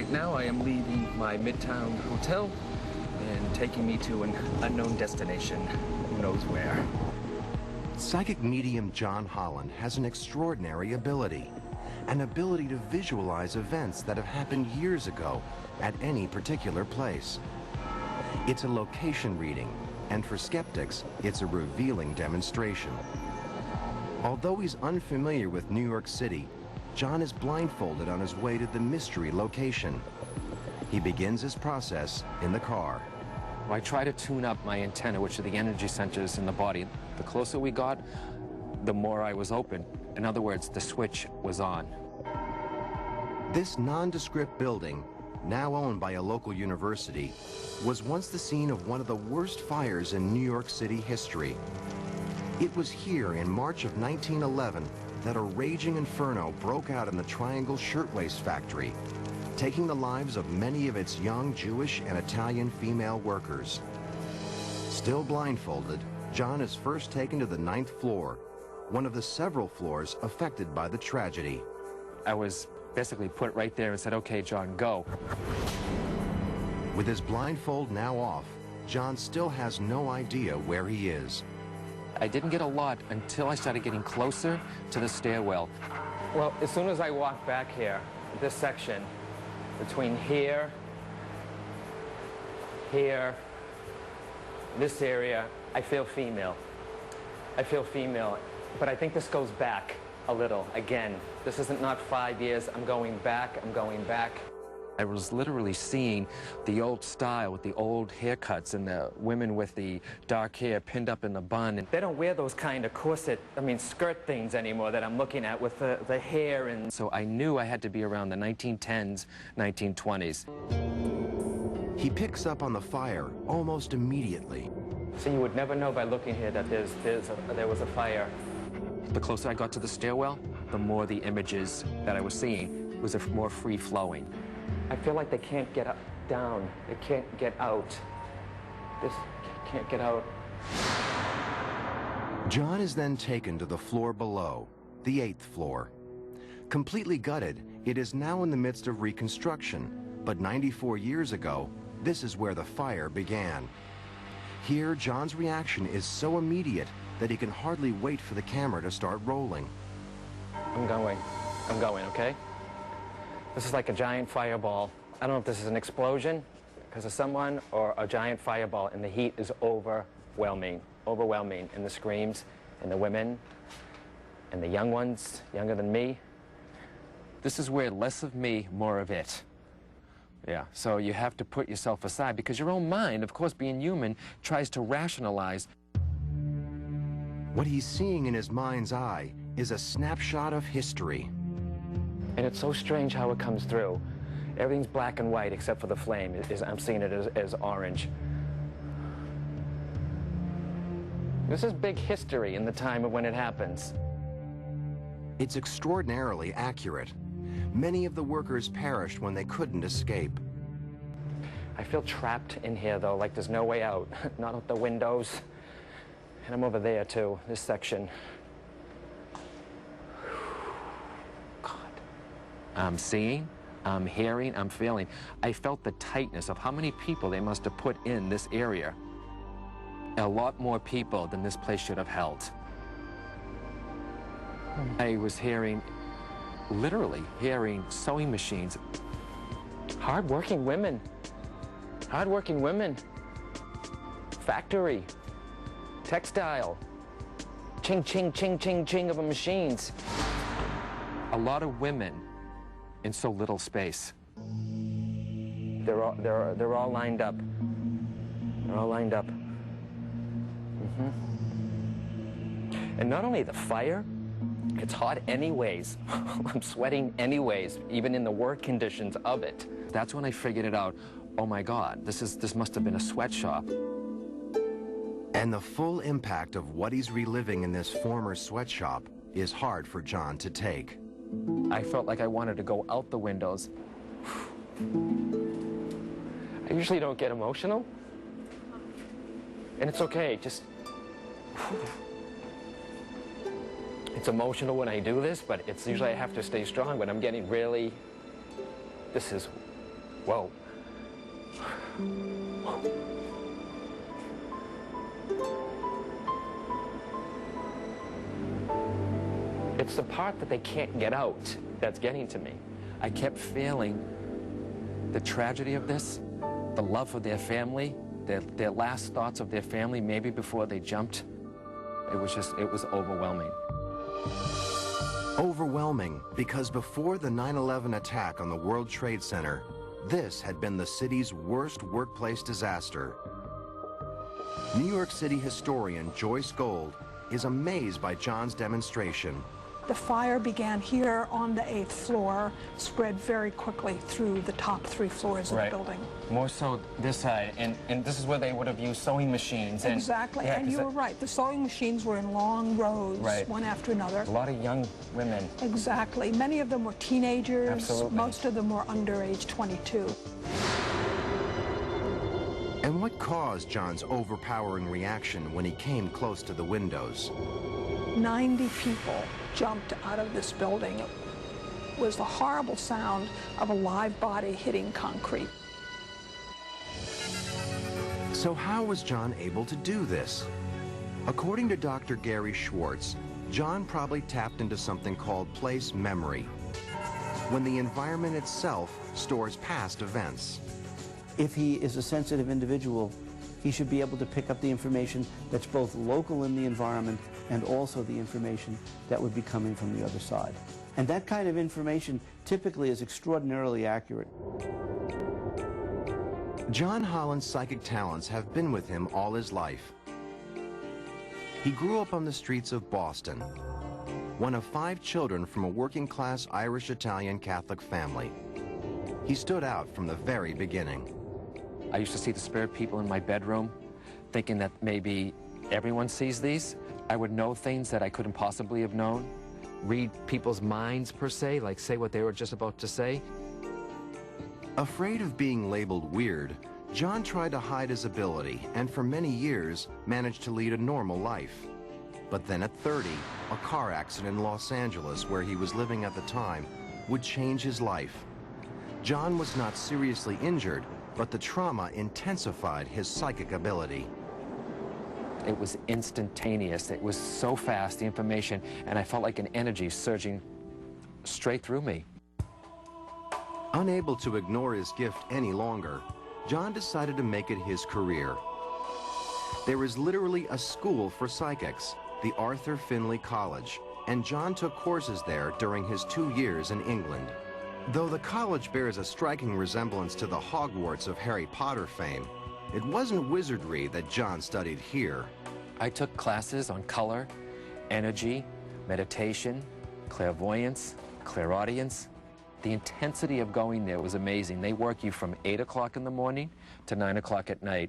Right now I am leaving my Midtown hotel and taking me to an unknown destination, who knows where. Psychic medium John Holland has an extraordinary ability, an ability to visualize events that have happened years ago at any particular place. It's a location reading, and for skeptics, it's a revealing demonstration. Although he's unfamiliar with New York City, John is blindfolded on his way to the mystery location. He begins his process in the car. I try to tune up my antenna, which are the energy centers in the body. The closer we got, the more I was open. In other words, the switch was on. This nondescript building, now owned by a local university, was once the scene of one of the worst fires in New York City history. It was here in March of 1911 that a raging inferno broke out in the Triangle Shirtwaist Factory, taking the lives of many of its young Jewish and Italian female workers. Still blindfolded, John is first taken to the 9th floor, one of the several floors affected by the tragedy. I was basically put right there and said, "Okay, John, go." With his blindfold now off, John still has no idea where he is. I didn't get a lot until I started getting closer to the stairwell. Well, as soon as I walked back here, this section, between here, this area, I feel female. I feel female, but I think this goes back a little. Again, this isn't not 5 years, I'm going back. I was literally seeing the old style with the old haircuts and the women with the dark hair pinned up in the bun. And they don't wear those kind of corset, skirt things anymore that I'm looking at with the hair. And so I knew I had to be around the 1910s, 1920s. He picks up on the fire almost immediately. So you would never know by looking here that there was a fire. The closer I got to the stairwell, the more the images that I was seeing was more free-flowing. I feel like they can't get down. They can't get out. This can't get out. John is then taken to the floor below, the 8th floor. Completely gutted, it is now in the midst of reconstruction, but 94 years ago, this is where the fire began. Here, John's reaction is so immediate that he can hardly wait for the camera to start rolling. I'm going, okay? This is like a giant fireball. I don't know if this is an explosion because of someone or a giant fireball, and the heat is overwhelming, and the screams, and the women, and the young ones, younger than me. This is where less of me, more of it. Yeah, so you have to put yourself aside because your own mind, of course, being human, tries to rationalize. What he's seeing in his mind's eye is a snapshot of history. And it's so strange how it comes through. Everything's black and white except for the flame. I'm seeing it as orange. This is big history in the time of when it happens. It's extraordinarily accurate. Many of the workers perished when they couldn't escape. I feel trapped in here, though, like there's no way out. Not out the windows. And I'm over there, too, this section. I'm seeing, I'm hearing, I'm feeling. I felt the tightness of how many people they must have put in this area. A lot more people than this place should have held. I was literally hearing sewing machines. Hard-working women. Factory. Textile. Ching, ching, ching, ching, ching of the machines. A lot of women in so little space. They're all lined up. And not only the fire, it's hot anyways. I'm sweating anyways, even in the work conditions of it. That's when I figured it out. Oh my God, this must have been a sweatshop. And the full impact of what he's reliving in this former sweatshop is hard for John to take. I felt like I wanted to go out the windows. I usually don't get emotional. And it's okay, just... It's emotional when I do this, but it's usually I have to stay strong when I'm getting really... This is Whoa. It's the part that they can't get out that's getting to me. I kept feeling the tragedy of this, the love for their family, their last thoughts of their family, maybe before they jumped. It was overwhelming. Overwhelming because before the 9/11 attack on the World Trade Center, this had been the city's worst workplace disaster. New York City historian Joyce Gold is amazed by John's demonstration. The fire began here on the 8th floor, spread very quickly through the top 3 floors of the building. More so this side, and this is where they would have used sewing machines. And, exactly, yeah, and you were right. The sewing machines were in long rows, one after another. A lot of young women. Exactly. Many of them were teenagers. Absolutely. Most of them were under age 22. And what caused John's overpowering reaction when he came close to the windows? 90 people jumped out of this building. It was the horrible sound of a live body hitting concrete. So how was John able to do this? According to Dr. Gary Schwartz, John probably tapped into something called place memory, when the environment itself stores past events. If he is a sensitive individual, he should be able to pick up the information that's both local in the environment and also the information that would be coming from the other side. And that kind of information typically is extraordinarily accurate. John Holland's psychic talents have been with him all his life. He grew up on the streets of Boston, one of 5 children from a working-class Irish-Italian Catholic family. He stood out from the very beginning. I used to see the spirit people in my bedroom, thinking that maybe everyone sees these. I would know things that I couldn't possibly have known, read people's minds per se, like say what they were just about to say. Afraid of being labeled weird, John tried to hide his ability and for many years managed to lead a normal life. But then at 30, a car accident in Los Angeles, where he was living at the time, would change his life. John was not seriously injured, but the trauma intensified his psychic ability. It was instantaneous. It was so fast, the information, and I felt like an energy surging straight through me. Unable to ignore his gift any longer, John decided to make it his career. There is literally a school for psychics, the Arthur Findlay College, and John took courses there during his 2 years in England. Though the college bears a striking resemblance to the Hogwarts of Harry Potter fame, it wasn't wizardry that John studied here. I took classes on color, energy, meditation, clairvoyance, clairaudience. The intensity of going there was amazing. They work you from 8 o'clock in the morning to 9 o'clock at night.